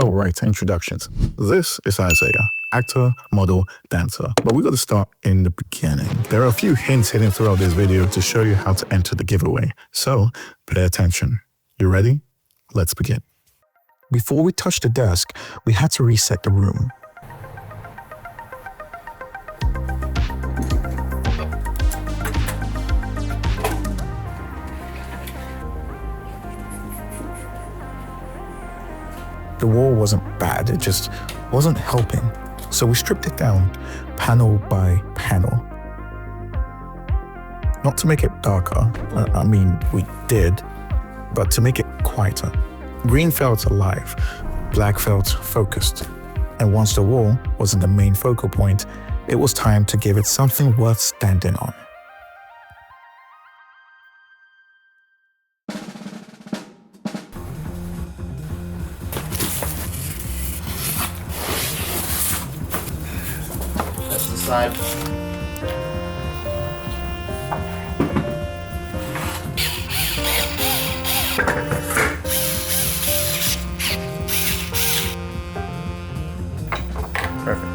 Oh, right, introductions. This is Isaiah, actor, model, dancer. But we got to start in the beginning. There are a few hints hidden throughout this video to show you how to enter the giveaway. So pay attention. You ready? Let's begin. Before we touched the desk, we had to reset the room. The wall wasn't bad, it just wasn't helping. So we stripped it down, panel by panel. Not to make it darker, I mean, we did, but to make it quieter. Green felt alive, black felt focused. And once the wall wasn't the main focal point, it was time to give it something worth standing on. That's the side. Perfect.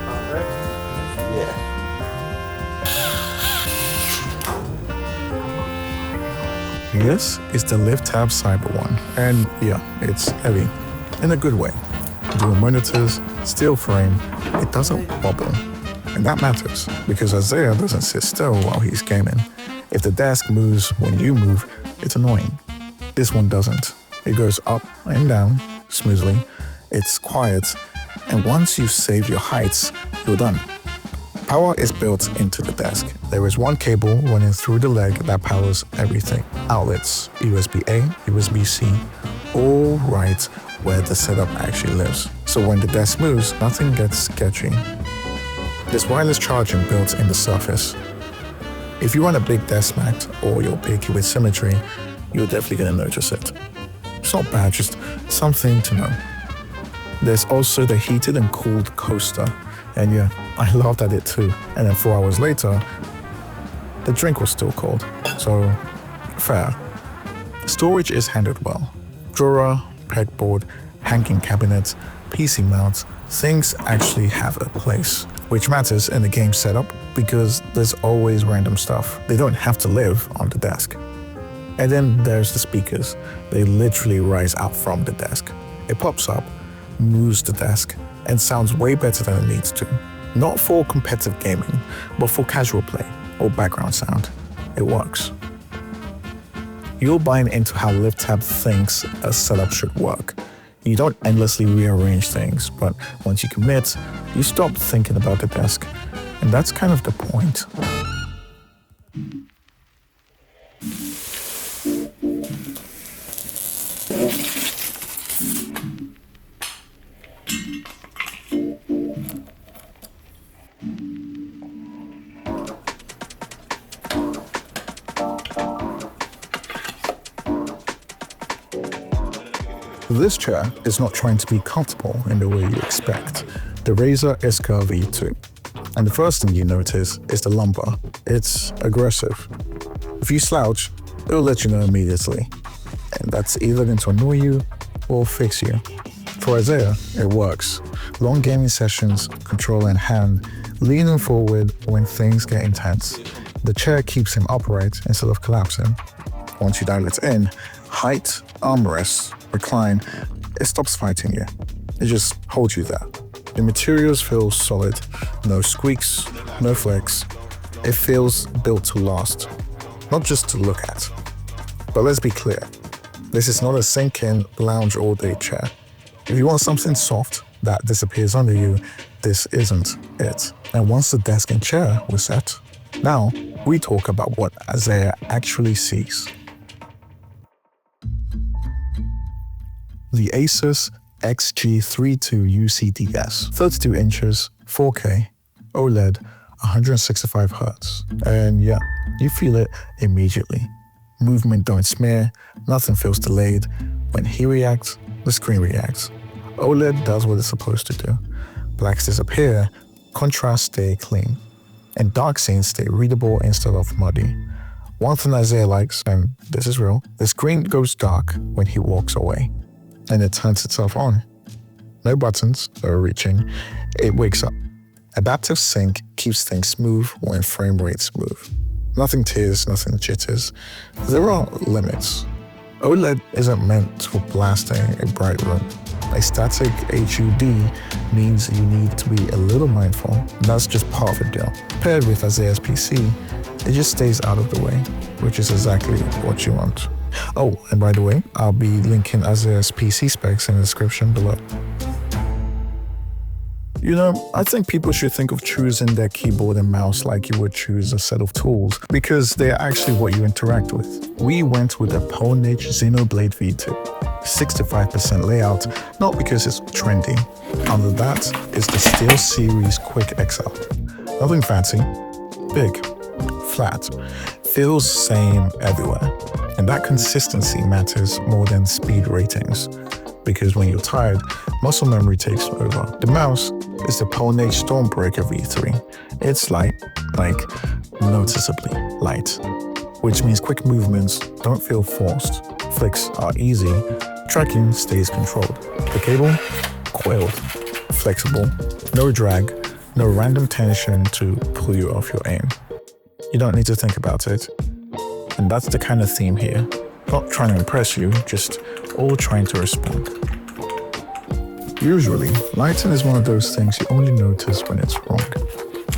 Alright. Yeah. This is the Lift Tab Cyber one, and yeah, it's heavy, in a good way. Dual monitors, steel frame, it doesn't wobble. And that matters, because Isaiah doesn't sit still while he's gaming. If the desk moves when you move, it's annoying. This one doesn't. It goes up and down smoothly, it's quiet, and once you've saved your heights, you're done. Power is built into the desk. There is one cable running through the leg that powers everything. Outlets, USB-A, USB-C, all right where the setup actually lives. So when the desk moves, nothing gets sketchy. There's wireless charging built in the surface. If you run a big desk mat or you're picky with symmetry, you're definitely gonna notice it. It's not bad, just something to know. There's also the heated and cooled coaster. And yeah, I laughed at it too. And then 4 hours later, the drink was still cold. So, fair. Storage is handled well. Drawer, pegboard, hanging cabinets, PC mounts, things actually have a place, which matters in the game setup because there's always random stuff. They don't have to live on the desk. And then there's the speakers. They literally rise out from the desk. It pops up, moves the desk, and sounds way better than it needs to. Not for competitive gaming, but for casual play or background sound. It works. You're buying into how Lift Tab thinks a setup should work. You don't endlessly rearrange things, but once you commit, you stop thinking about the desk. And that's kind of the point. This chair is not trying to be comfortable in the way you expect. The Razer Iska V2. And the first thing you notice is the lumbar. It's aggressive. If you slouch, it'll let you know immediately. And that's either going to annoy you or fix you. For Isaiah, it works. Long gaming sessions, controller in hand, leaning forward when things get intense. The chair keeps him upright instead of collapsing. Once you dial it in, height, armrests, recline, it stops fighting you. It just holds you there. The materials feel solid, no squeaks, no flex. It feels built to last, not just to look at. But let's be clear, this is not a sink-in, lounge all-day chair. If you want something soft that disappears under you, this isn't it. And once the desk and chair were set, now we talk about what Isaiah actually sees. The Asus XG32 UCDS, 32 inches, 4K, OLED, 165 Hz. And yeah, you feel it immediately. Movement don't smear, nothing feels delayed. When he reacts, the screen reacts. OLED does what it's supposed to do. Blacks disappear, contrasts stay clean, and dark scenes stay readable instead of muddy. One thing Isaiah likes, and this is real, the screen goes dark when he walks away. And it turns itself on No buttons, no reaching. It wakes up. Adaptive sync keeps things smooth when frame rates move. Nothing tears, nothing jitters. There are limits. OLED isn't meant for blasting a bright room. A static HUD means you need to be a little mindful. That's just part of the deal. Paired with Isaiah's PC, it just stays out of the way, which is exactly what you want. Oh, and by the way, I'll be linking Isaiah's PC specs in the description below. You know, I think people should think of choosing their keyboard and mouse like you would choose a set of tools, because they're actually what you interact with. We went with the Polnage Xenoblade V2. 65% layout, not because it's trendy. Under that is the SteelSeries Quick XL. Nothing fancy, big, flat, feels same everywhere. And that consistency matters more than speed ratings, because when you're tired, muscle memory takes over. The mouse is the Polnage Stormbreaker V3. It's light, like noticeably light, which means quick movements don't feel forced. Flicks are easy, tracking stays controlled. The cable, coiled, flexible, no drag, no random tension to pull you off your aim. You don't need to think about it. And that's the kind of theme here. Not trying to impress you, just all trying to respond. Usually, lighting is one of those things you only notice when it's wrong.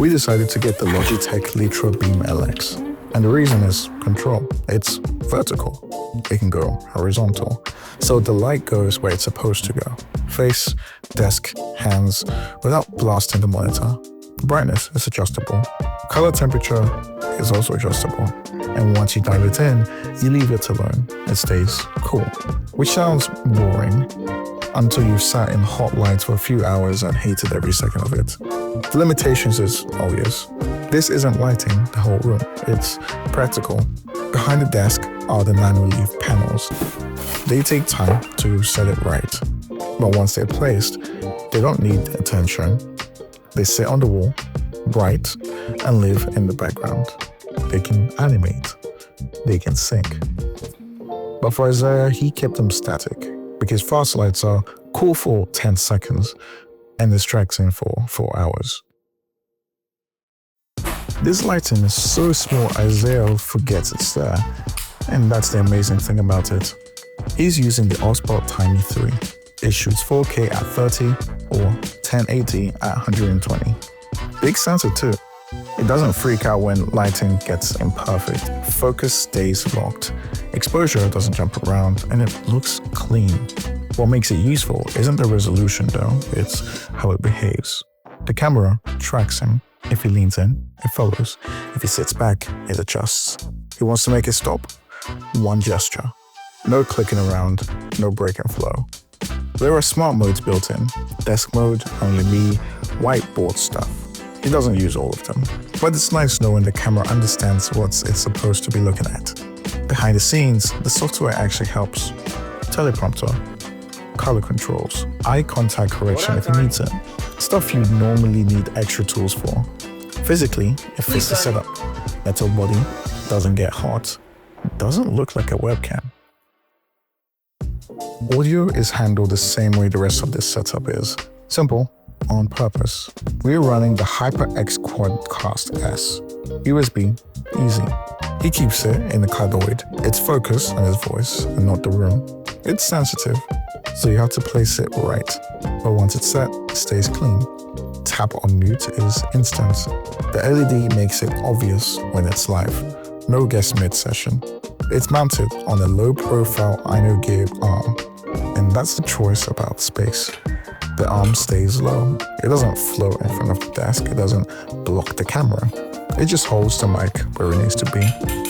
We decided to get the Logitech Litra Beam LX. And the reason is control. It's vertical. It can go horizontal. So the light goes where it's supposed to go. Face, desk, hands, without blasting the monitor. Brightness is adjustable. Color temperature is also adjustable. And once you dial it in, you leave it alone. It stays cool. Which sounds boring until you've sat in hot lights for a few hours and hated every second of it. The limitations is obvious. This isn't lighting the whole room. It's practical. Behind the desk are the nano-leaf panels. They take time to set it right. But once they're placed, they don't need attention. They sit on the wall, bright, and live in the background. They can animate. They can sync. But for Isaiah, he kept them static, because fast lights are cool for 10 seconds and distracting for 4 hours. This lighting is so small Isaiah forgets it's there, and that's the amazing thing about it. He's using the Osspot Tiny 3. It shoots 4K at 30 or 1080 at 120. Big sensor too. It doesn't freak out when lighting gets imperfect. Focus stays locked. Exposure doesn't jump around, and it looks clean. What makes it useful isn't the resolution though, it's how it behaves. The camera tracks him. If he leans in, it follows. If he sits back, it adjusts. He wants to make it stop? One gesture. No clicking around, no break and flow. There are smart modes built in. Desk mode, only me, whiteboard stuff. He doesn't use all of them, but it's nice knowing the camera understands what it's supposed to be looking at. Behind the scenes, the software actually helps. Teleprompter, color controls, eye contact correction if it needs it. Stuff you normally need extra tools for. Physically, it fits the setup. Metal body, doesn't get hot, doesn't look like a webcam. Audio is handled the same way the rest of this setup is. Simple, on purpose. We're running the HyperX Quadcast S. USB, easy. He keeps it in the cardioid. It's focused on his voice and not the room. It's sensitive, so you have to place it right. But once it's set, it stays clean. Tap on mute is instant. The LED makes it obvious when it's live. No guest mid-session. It's mounted on a low-profile Ino gear arm, and that's the choice about space. The arm stays low. It doesn't float in front of the desk. It doesn't block the camera. It just holds the mic where it needs to be.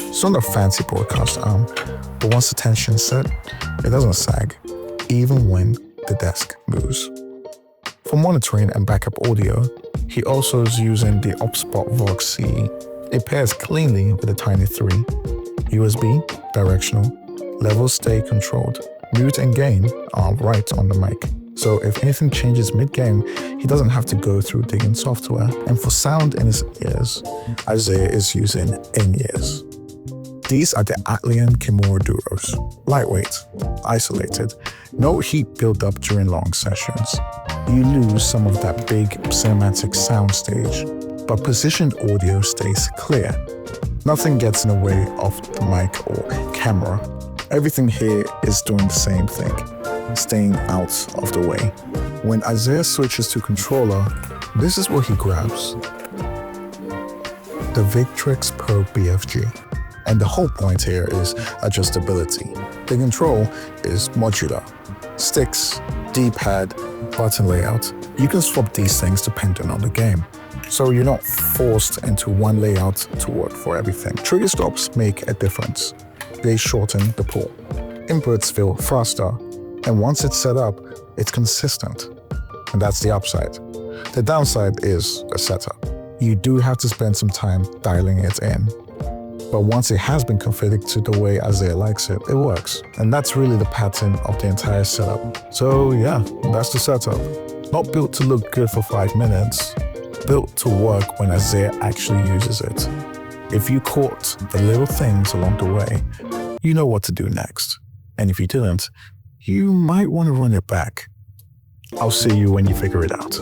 It's not a fancy broadcast arm, but once the tension's set, it doesn't sag, even when the desk moves. For monitoring and backup audio, he also is using the OSspot Vox CE. It pairs cleanly with the Tiny 3. USB, directional, levels stay controlled. Mute and gain are right on the mic. So if anything changes mid-game, he doesn't have to go through digging software. And for sound in his ears, Isaiah is using in-ears. These are the Atlian Kimura Duros. Lightweight, isolated, no heat build up during long sessions. you lose some of that big cinematic soundstage, but positioned audio stays clear. Nothing gets in the way of the mic or camera. Everything here is doing the same thing, staying out of the way. When Isaiah switches to controller, this is what he grabs: the Victrix Pro BFG. And the whole point here is adjustability. The control is modular. Sticks, D-pad, button layout. You can swap these things depending on the game. So you're not forced into one layout to work for everything. Trigger stops make a difference. They shorten the pull. Inputs feel faster, and once it's set up, it's consistent. And that's the upside. The downside is the setup. You do have to spend some time dialing it in. But once it has been configured to the way Isaiah likes it, it works. And that's really the pattern of the entire setup. So yeah, that's the setup. Not built to look good for 5 minutes, built to work when Isaiah actually uses it. If you caught the little things along the way, you know what to do next. And if you didn't, you might want to run it back. I'll see you when you figure it out.